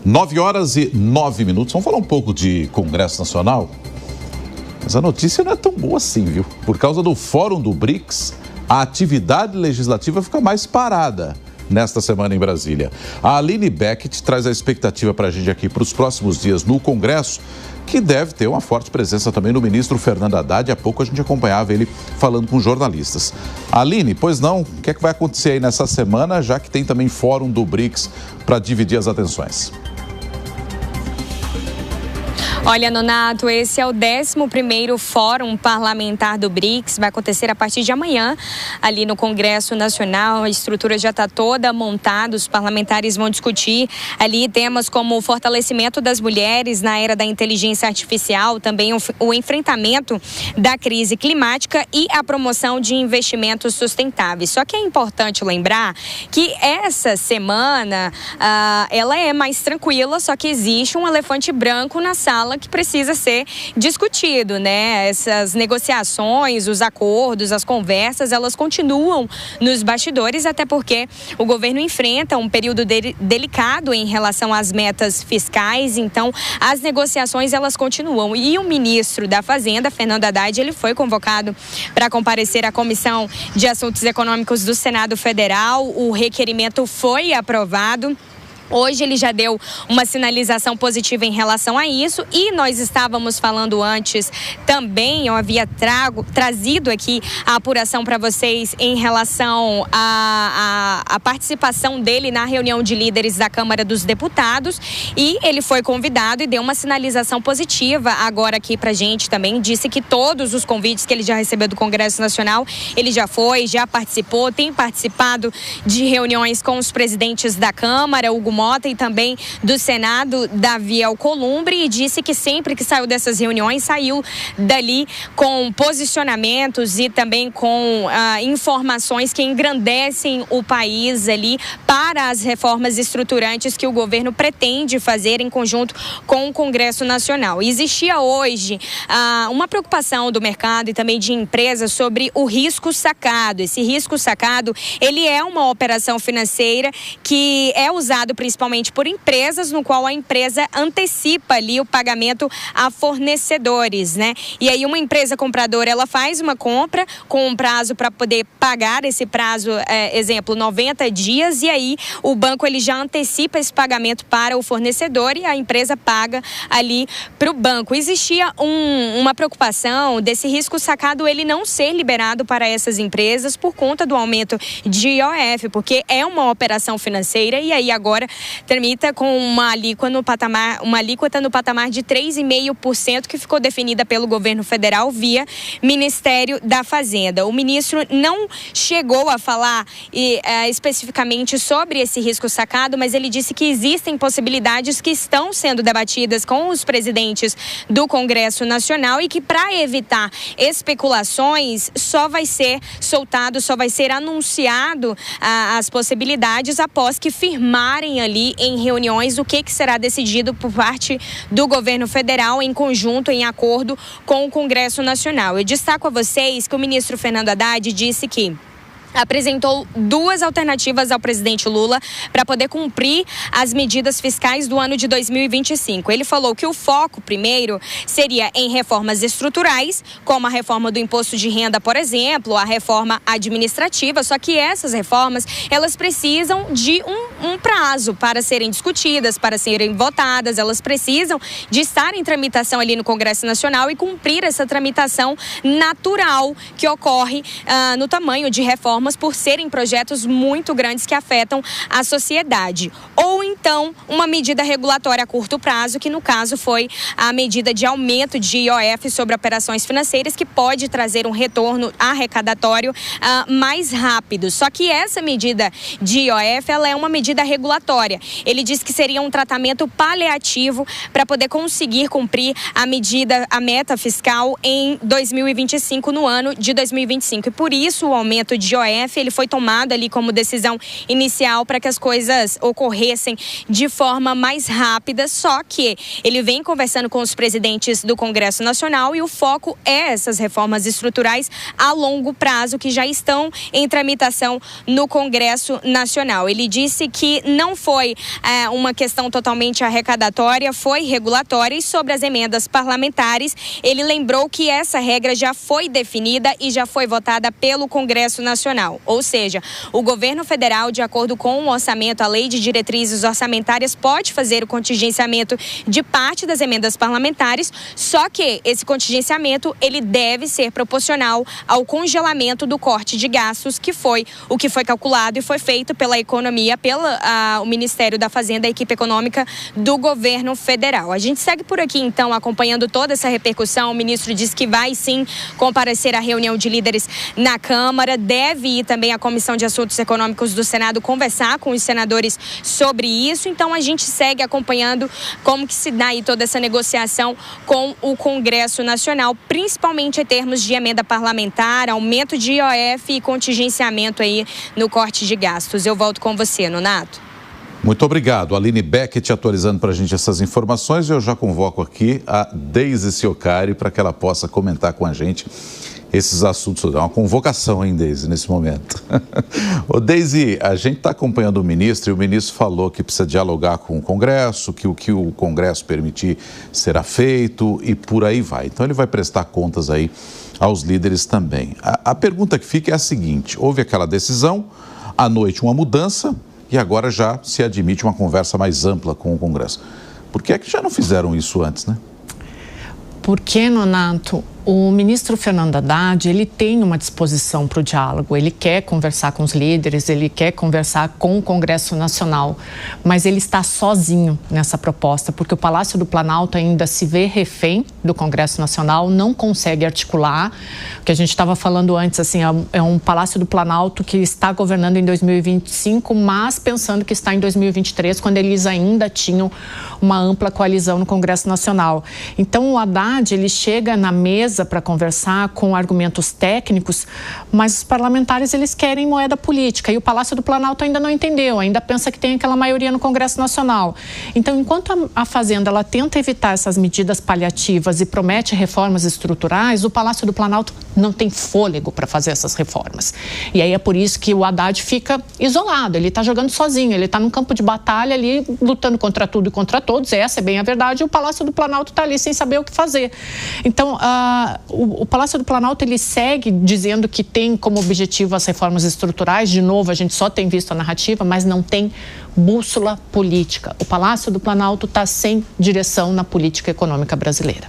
9h09. Vamos falar um pouco de Congresso Nacional? Mas a notícia não é tão boa assim, viu? Por causa do Fórum do BRICS, a atividade legislativa fica mais parada nesta semana em Brasília. A Aline Beckett traz a expectativa para a gente aqui para os próximos dias no Congresso, que deve ter uma forte presença também no ministro Fernando Haddad. Há pouco a gente acompanhava ele falando com jornalistas. Aline, pois não, o que é que vai acontecer aí nessa semana, já que tem também Fórum do BRICS para dividir as atenções? Olha, Nonato, esse é o 11º Fórum Parlamentar do BRICS, vai acontecer a partir de amanhã ali no Congresso Nacional. A estrutura já está toda montada, os parlamentares vão discutir ali temas como o fortalecimento das mulheres na era da inteligência artificial, também o enfrentamento da crise climática e a promoção de investimentos sustentáveis. Só que é importante lembrar que essa semana ela é mais tranquila, só que existe um elefante branco na sala que precisa ser discutido, né? Essas negociações, os acordos, as conversas, elas continuam nos bastidores, até porque o governo enfrenta um período delicado em relação às metas fiscais, então as negociações elas continuam. E o ministro da Fazenda, Fernando Haddad, ele foi convocado para comparecer à Comissão de Assuntos Econômicos do Senado Federal. O requerimento foi aprovado. Hoje ele já deu uma sinalização positiva em relação a isso e nós estávamos falando antes também, eu havia trazido aqui a apuração para vocês em relação à participação dele na reunião de líderes da Câmara dos Deputados e ele foi convidado e deu uma sinalização positiva agora aqui pra gente também, disse que todos os convites que ele já recebeu do Congresso Nacional, ele já foi, já participou, tem participado de reuniões com os presidentes da Câmara, Hugo Mota, e também do Senado, Davi Alcolumbre, e disse que sempre que saiu dessas reuniões, saiu dali com posicionamentos e também com informações que engrandecem o país ali para as reformas estruturantes que o governo pretende fazer em conjunto com o Congresso Nacional. Existia hoje uma preocupação do mercado e também de empresas sobre o risco sacado. Esse risco sacado, ele é uma operação financeira que é usado principalmente por empresas, no qual a empresa antecipa ali o pagamento a fornecedores, né? E aí uma empresa compradora, ela faz uma compra com um prazo para poder pagar esse prazo, exemplo, 90 dias, e aí o banco ele já antecipa esse pagamento para o fornecedor e a empresa paga ali para o banco. Existia uma preocupação desse risco sacado ele não ser liberado para essas empresas por conta do aumento de IOF, porque é uma operação financeira e aí agora tramita com uma alíquota no patamar de 3,5% que ficou definida pelo governo federal via Ministério da Fazenda. O ministro não chegou a falar especificamente sobre esse risco sacado, mas ele disse que existem possibilidades que estão sendo debatidas com os presidentes do Congresso Nacional e que para evitar especulações só vai ser anunciado as possibilidades após que firmarem ali em reuniões o que será decidido por parte do governo federal em conjunto, em acordo com o Congresso Nacional. Eu destaco a vocês que o ministro Fernando Haddad disse que apresentou duas alternativas ao presidente Lula para poder cumprir as medidas fiscais do ano de 2025. Ele falou que o foco, primeiro, seria em reformas estruturais, como a reforma do imposto de renda, por exemplo, a reforma administrativa, só que essas reformas, elas precisam de um prazo para serem discutidas, para serem votadas, elas precisam de estar em tramitação ali no Congresso Nacional e cumprir essa tramitação natural que ocorre no tamanho de reforma por serem projetos muito grandes que afetam a sociedade. Ou então, uma medida regulatória a curto prazo, que no caso foi a medida de aumento de IOF sobre operações financeiras, que pode trazer um retorno arrecadatório mais rápido. Só que essa medida de IOF, ela é uma medida regulatória. Ele diz que seria um tratamento paliativo para poder conseguir cumprir a meta fiscal em 2025, no ano de 2025. E por isso o aumento de IOF IOF, ele foi tomado ali como decisão inicial para que as coisas ocorressem de forma mais rápida, só que ele vem conversando com os presidentes do Congresso Nacional e o foco é essas reformas estruturais a longo prazo que já estão em tramitação no Congresso Nacional. Ele disse que não foi uma questão totalmente arrecadatória, foi regulatória, e sobre as emendas parlamentares, ele lembrou que essa regra já foi definida e já foi votada pelo Congresso Nacional. Ou seja, o governo federal, de acordo com o orçamento, a lei de diretrizes orçamentárias, pode fazer o contingenciamento de parte das emendas parlamentares, só que esse contingenciamento ele deve ser proporcional ao congelamento do corte de gastos, que foi o que foi calculado e foi feito pela economia, o Ministério da Fazenda, a equipe econômica do governo federal. A gente segue por aqui, então, acompanhando toda essa repercussão. O ministro disse que vai, sim, comparecer à reunião de líderes na Câmara, deve ir também à Comissão de Assuntos Econômicos do Senado conversar com os senadores sobre isso. Então, a gente segue acompanhando como que se dá aí toda essa negociação com o Congresso Nacional, principalmente em termos de emenda parlamentar, aumento de IOF e contingenciamento aí no corte de gastos. Eu volto com você, Nonato. Muito obrigado. Aline Beckett atualizando para a gente essas informações. Eu já convoco aqui a Deise Ciocari para que ela possa comentar com a gente esses assuntos. É uma convocação, hein, Deise, nesse momento. Ô, Deise, a gente está acompanhando o ministro e o ministro falou que precisa dialogar com o Congresso, que o que o Congresso permitir será feito e por aí vai. Então ele vai prestar contas aí aos líderes também. A pergunta que fica é a seguinte: houve aquela decisão, à noite uma mudança, e agora já se admite uma conversa mais ampla com o Congresso. Por que é que já não fizeram isso antes, né? Porque, Nonato, o ministro Fernando Haddad, ele tem uma disposição para o diálogo, ele quer conversar com os líderes, ele quer conversar com o Congresso Nacional, mas ele está sozinho nessa proposta, porque o Palácio do Planalto ainda se vê refém do Congresso Nacional, não consegue articular. O que a gente estava falando antes, assim, é um Palácio do Planalto que está governando em 2025, mas pensando que está em 2023, quando eles ainda tinham uma ampla coalizão no Congresso Nacional. Então, o Haddad, ele chega na mesa para conversar com argumentos técnicos, mas os parlamentares eles querem moeda política e o Palácio do Planalto ainda não entendeu, ainda pensa que tem aquela maioria no Congresso Nacional. Então, enquanto a Fazenda ela tenta evitar essas medidas paliativas e promete reformas estruturais, o Palácio do Planalto não tem fôlego para fazer essas reformas. E aí é por isso que o Haddad fica isolado, ele está jogando sozinho, ele está num campo de batalha ali, lutando contra tudo e contra todos, essa é bem a verdade, e o Palácio do Planalto está ali sem saber o que fazer. Então, o Palácio do Planalto ele segue dizendo que tem como objetivo as reformas estruturais. De novo, a gente só tem visto a narrativa, mas não tem bússola política. O Palácio do Planalto está sem direção na política econômica brasileira.